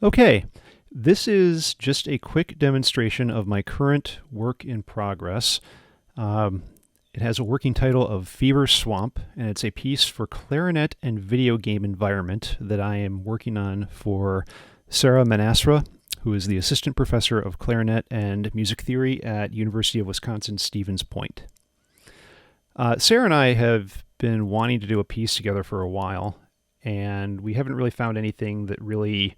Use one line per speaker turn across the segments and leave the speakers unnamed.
Okay, this is just a quick demonstration of my current work in progress. Um, it has a working title of Fever Swamp, and it's a piece for clarinet and video game environment that I am working on for Sarah Manasra, who is the assistant professor of clarinet and music theory at University of Wisconsin-Stevens Point. Sarah and I have been wanting to do a piece together for a while, and we haven't really found anything that really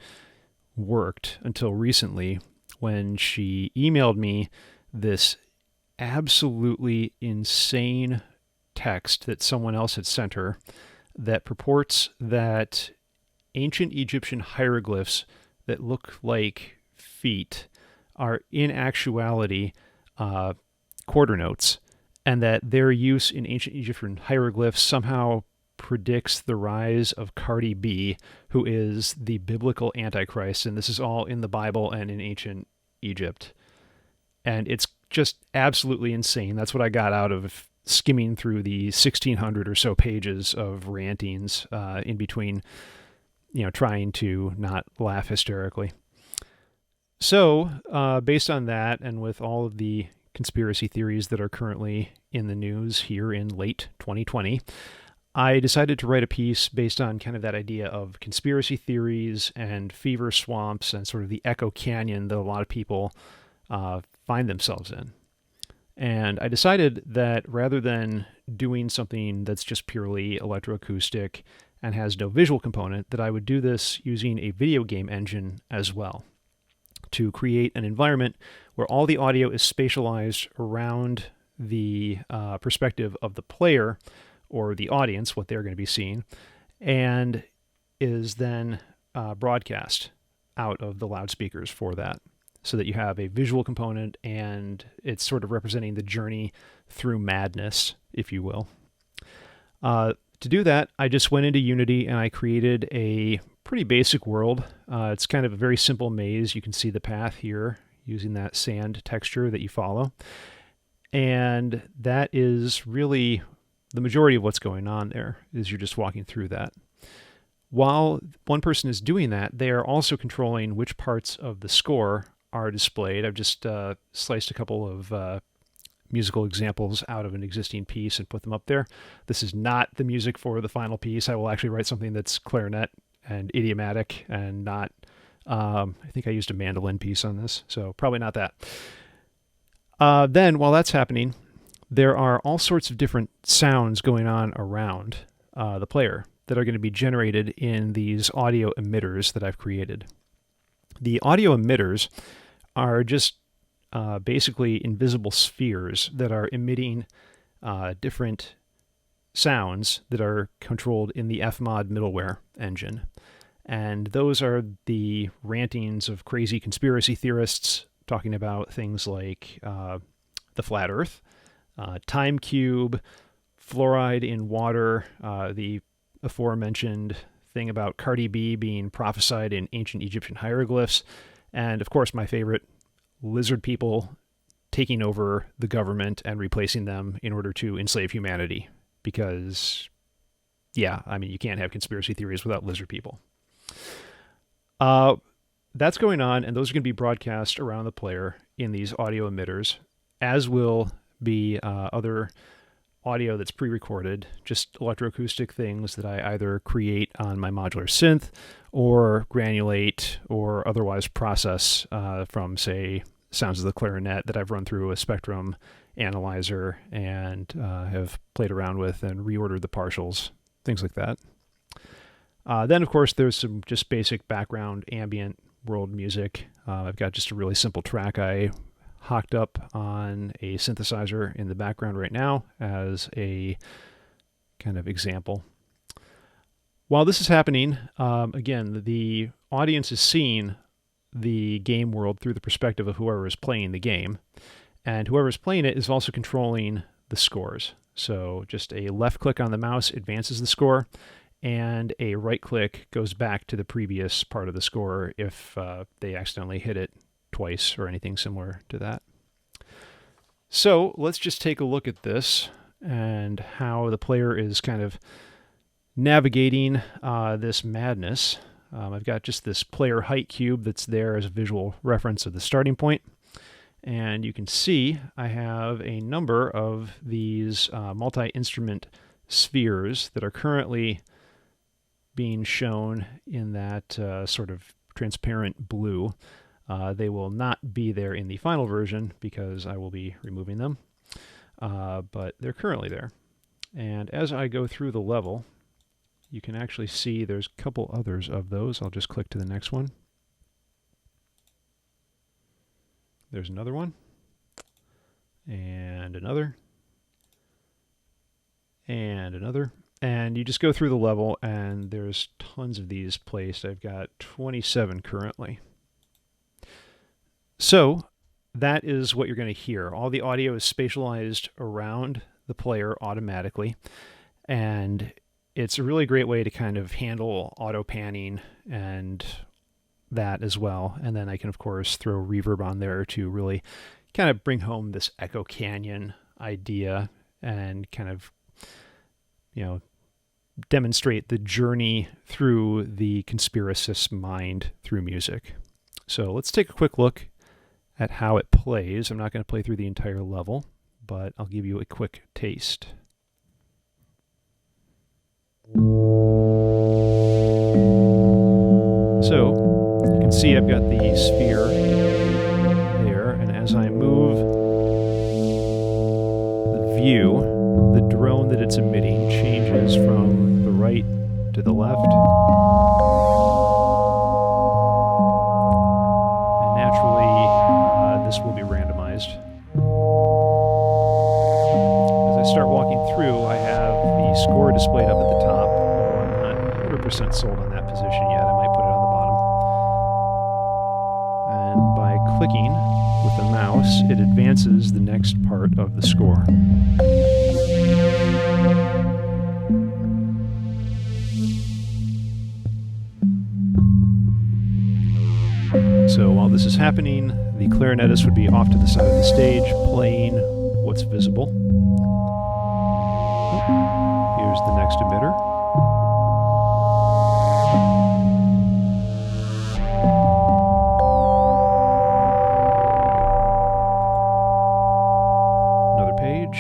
worked until recently when she emailed me this absolutely insane text that someone else had sent her that purports that ancient Egyptian hieroglyphs that look like feet are in actuality quarter notes, and that their use in ancient Egyptian hieroglyphs somehow predicts the rise of Cardi B, who is the biblical Antichrist. And this is all in the Bible and in ancient Egypt. And it's just absolutely insane. That's what I got out of skimming through the 1,600 or so pages of rantings in between, trying to not laugh hysterically. So, based on that, and with all of the conspiracy theories that are currently in the news here in late 2020, I decided to write a piece based on kind of that idea of conspiracy theories and fever swamps and sort of the echo canyon that a lot of people find themselves in. And I decided that rather than doing something that's just purely electroacoustic and has no visual component, that I would do this using a video game engine as well to create an environment where all the audio is spatialized around the perspective of the player or the audience, what they're going to be seeing, and is then broadcast out of the loudspeakers for that, so that you have a visual component and it's sort of representing the journey through madness, if you will. To do that, I just went into Unity and I created a pretty basic world. It's kind of a very simple maze. You can see the path here using that sand texture that you follow. And that is really the majority of what's going on there, is you're just walking through that. While one person is doing that, they are also controlling which parts of the score are displayed. I've just sliced a couple of musical examples out of an existing piece and put them up there. This is not the music for the final piece. I will actually write something that's clarinet and idiomatic and not, I think I used a mandolin piece on this, so probably not that. Then, while that's happening, there are all sorts of different sounds going on around the player that are going to be generated in these audio emitters that I've created. The audio emitters are just basically invisible spheres that are emitting different sounds that are controlled in the Fmod middleware engine. And those are the rantings of crazy conspiracy theorists talking about things like the flat Earth, time cube, fluoride in water, the aforementioned thing about Cardi B being prophesied in ancient Egyptian hieroglyphs, and of course my favorite, lizard people taking over the government and replacing them in order to enslave humanity. Because, you can't have conspiracy theories without lizard people. That's going on, and those are going to be broadcast around the player in these audio emitters, as will be other audio that's pre-recorded, just electroacoustic things that I either create on my modular synth or granulate or otherwise process from, say, sounds of the clarinet that I've run through a spectrum analyzer and have played around with and reordered the partials, things like that. Then, of course, there's some just basic background ambient world music. I've got just a really simple track I hocked up on a synthesizer in the background right now as a kind of example. While this is happening, again, the audience is seeing the game world through the perspective of whoever is playing the game, and whoever is playing it is also controlling the scores. So just a left click on the mouse advances the score, and a right click goes back to the previous part of the score if they accidentally hit it twice or anything similar to that. So let's just take a look at this and how the player is kind of navigating this madness. I've got just this player height cube that's there as a visual reference of the starting point. And you can see I have a number of these multi-instrument spheres that are currently being shown in that sort of transparent blue. They will not be there in the final version because I will be removing them, but they're currently there. And as I go through the level, you can actually see there's a couple others of those. I'll just click to the next one. There's another one, and another, and another. And you just go through the level, and there's tons of these placed. I've got 27 currently. So that is what you're going to hear. All the audio is spatialized around the player automatically, and it's a really great way to kind of handle auto panning and that as well. And then I can, of course, throw reverb on there to really kind of bring home this echo canyon idea and kind of, you know, demonstrate the journey through the conspiracist's mind through music. So let's take a quick look at how it plays. I'm not going to play through the entire level, but I'll give you a quick taste. So you can see I've got the sphere there, and as I move the view, the drone that it's emitting changes from the right to the left. And naturally, this will be randomized. As I start walking through, I have the score displayed up at the top, although I'm not 100% sold on that position yet. I might put it on the bottom. And by clicking with the mouse, it advances the next part of the score. So while this is happening, the clarinetist would be off to the side of the stage playing what's visible. Here's the next emitter. Another page.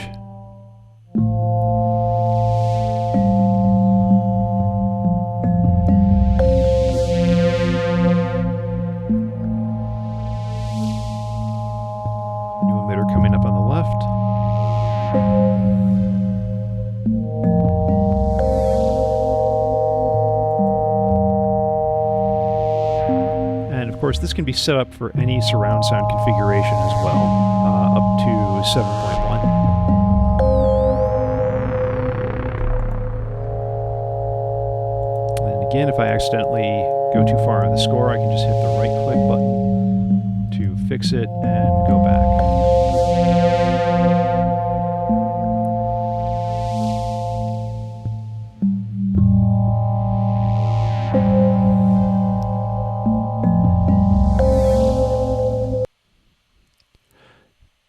New emitter coming up on the left. And of course, this can be set up for any surround sound configuration as well, up to 7.1. And again, if I accidentally go too far on the score, I can just hit the right-click button to fix it and go back.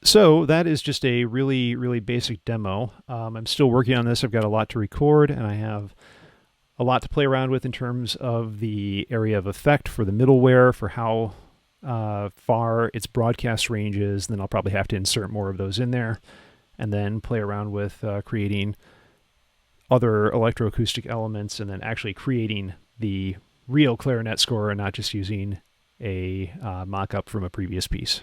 So that is just a really, really basic demo. I'm still working on this. I've got a lot to record, and I have a lot to play around with in terms of the area of effect for the middleware, for how far its broadcast range is. Then I'll probably have to insert more of those in there, and then play around with creating other electroacoustic elements, and then actually creating the real clarinet score and not just using a mock-up from a previous piece.